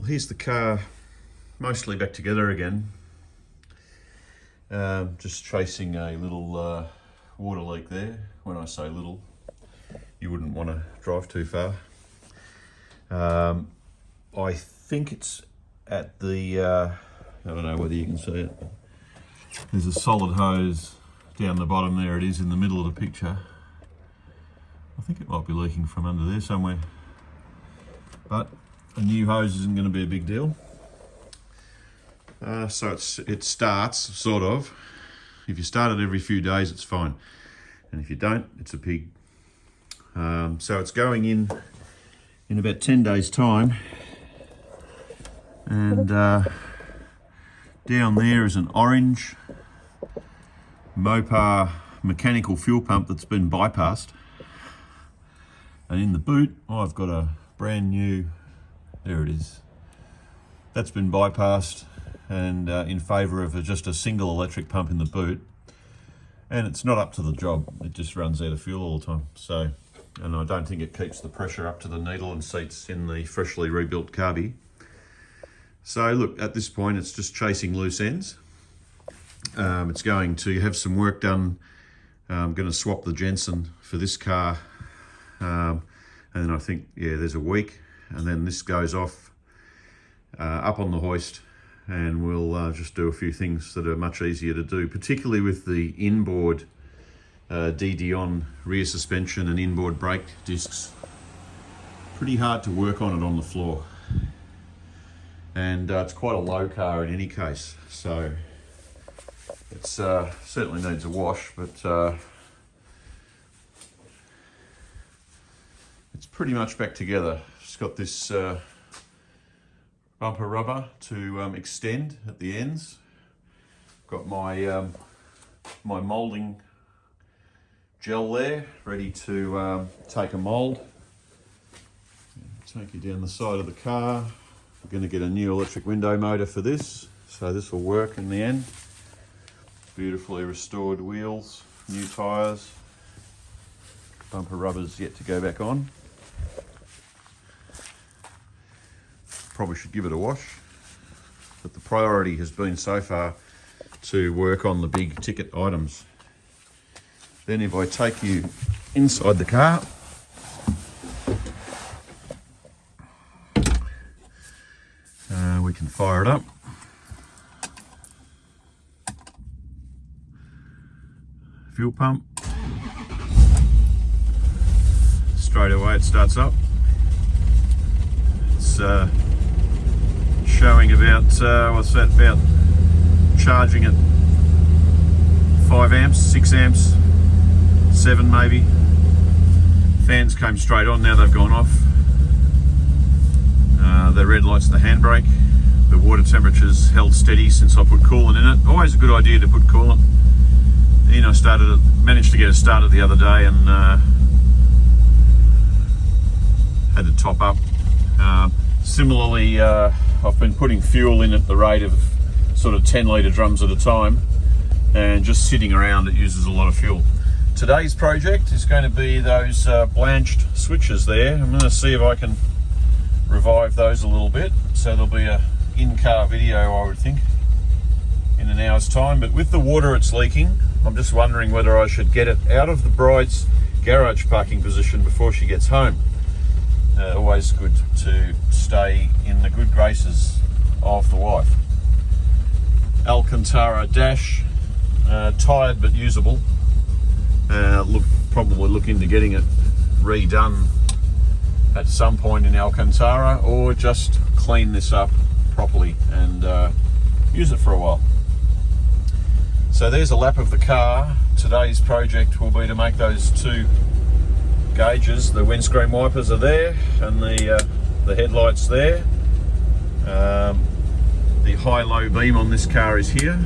Here's the car mostly back together again. Just chasing a little water leak there. When I say little, you wouldn't want to drive too far. I think it's at the, I don't know whether you can see it. There's a solid hose down the bottom there. It is in the middle of the picture. I think it might be leaking from under there somewhere. But a new hose isn't going to be a big deal. So it starts, sort of. If you start it every few days, it's fine. And if you don't, it's a pig. So it's going in about 10 days' time. And down there is an orange Mopar mechanical fuel pump that's been bypassed. And in the boot, I've got a brand new, there it is. That's been bypassed and in favour of just a single electric pump in the boot. And it's not up to the job, it just runs out of fuel all the time. So, and I don't think it keeps the pressure up to the needle and seats in the freshly rebuilt carby. So look, at this point it's just chasing loose ends. It's going to have some work done. I'm going to swap the Jensen for this car. And then I think, yeah, there's a week. And then this goes off up on the hoist. And we'll just do a few things that are much easier to do, particularly with the inboard DD-on rear suspension and inboard brake discs. Pretty hard to work on it on the floor. And it's quite a low car in any case, so it's certainly needs a wash, but it's pretty much back together. It's got this bumper rubber to extend at the ends. Got my my moulding gel there, ready to take a mould. Take you down the side of the car. We're going to get a new electric window motor for this, so this will work in the end. Beautifully restored wheels, new tyres, bumper rubbers yet to go back on. Probably should give it a wash, but the priority has been so far to work on the big ticket items. Then if I take you inside the car, we can fire it up. Fuel pump. Straight away it starts up. It's showing about, what's that, about charging at 5 amps, 6 amps, 7 maybe. Fans came straight on, now they've gone off. The red light's the handbrake. The water temperature's held steady since I put coolant in it. Always a good idea to put coolant. You know, managed to get it started the other day and had to top up. Similarly, I've been putting fuel in at the rate of sort of 10 litre drums at a time, and just sitting around it uses a lot of fuel. Today's project is going to be those blanched switches there. I'm going to see if I can revive those a little bit, so there'll be a in-car video, I would think, in an hour's time. But with the water it's leaking, I'm just wondering whether I should get it out of the bride's garage parking position before she gets home. Always good to stay in the good graces of the wife. Alcantara dash, tired but usable. Probably look into getting it redone at some point in Alcantara, or just clean this up properly and use it for a while. So there's a lap of the car. Today's project will be to make those two gauges. The windscreen wipers are there and the headlights there. The high-low beam on this car is here.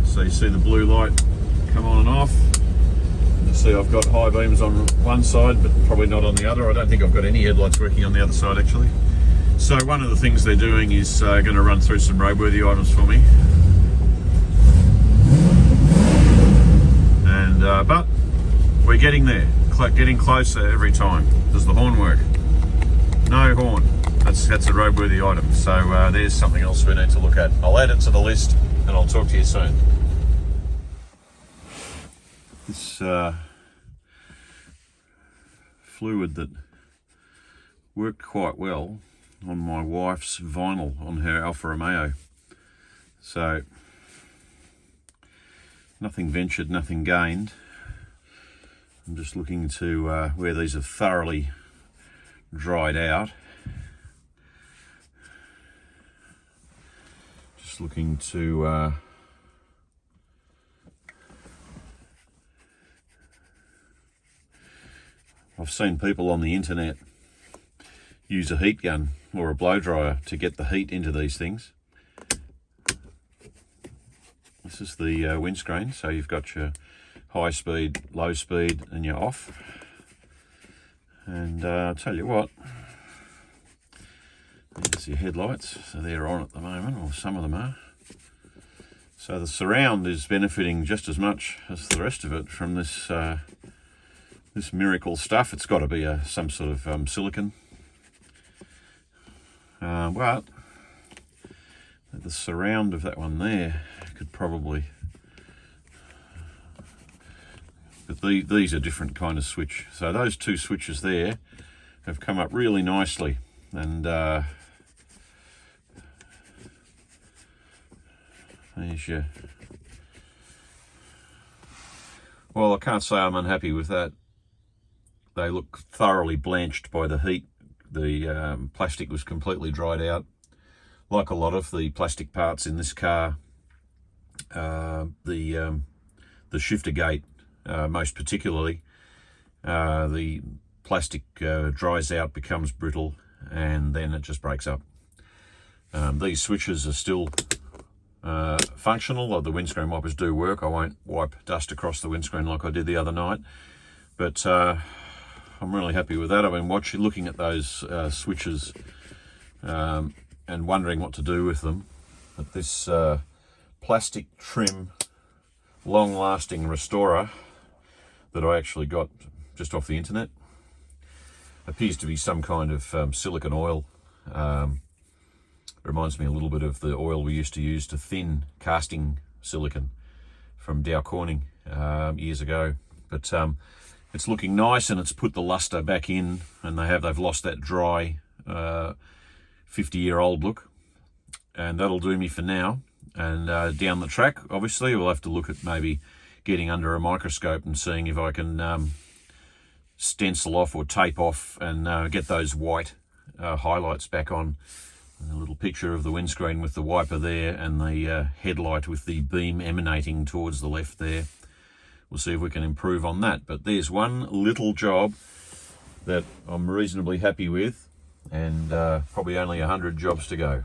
So you see the blue light come on and off. You see I've got high beams on one side, but probably not on the other. I don't think I've got any headlights working on the other side actually. So one of the things they're doing is going to run through some roadworthy items for me. And but we're getting there, getting closer every time. Does the horn work? No horn. That's a roadworthy item. So there's something else we need to look at. I'll add it to the list and I'll talk to you soon. This fluid that worked quite well on my wife's vinyl on her Alfa Romeo. So nothing ventured, nothing gained. I'm just looking to where these are thoroughly dried out. Just looking to I've seen people on the internet use a heat gun or a blow dryer to get the heat into these things. This is the windscreen, so you've got your high speed, low speed, and your off. And I'll tell you what, there's your headlights, so they're on at the moment, or some of them are. So the surround is benefiting just as much as the rest of it from this this miracle stuff. It's got to be some sort of silicon. But the surround of that one there could probably, but these are different kind of switch. So those two switches there have come up really nicely, and there's your, well, I can't say I'm unhappy with that. They look thoroughly blanched by the heat. The plastic was completely dried out. Like a lot of the plastic parts in this car, the shifter gate, most particularly, the plastic dries out, becomes brittle, and then it just breaks up. These switches are still functional. The windscreen wipers do work. I won't wipe dust across the windscreen like I did the other night, but I'm really happy with that. I've been looking at those switches and wondering what to do with them. But this plastic trim, long-lasting restorer that I actually got just off the internet appears to be some kind of silicon oil. Reminds me a little bit of the oil we used to use to thin casting silicon from Dow Corning years ago. But it's looking nice, and it's put the luster back in, and they've lost that dry 50-year-old look, and that'll do me for now. And down the track, obviously, we'll have to look at maybe getting under a microscope and seeing if I can stencil off or tape off and get those white highlights back on. And a little picture of the windscreen with the wiper there, and the headlight with the beam emanating towards the left there. We'll see if we can improve on that. But there's one little job that I'm reasonably happy with, and probably only 100 jobs to go.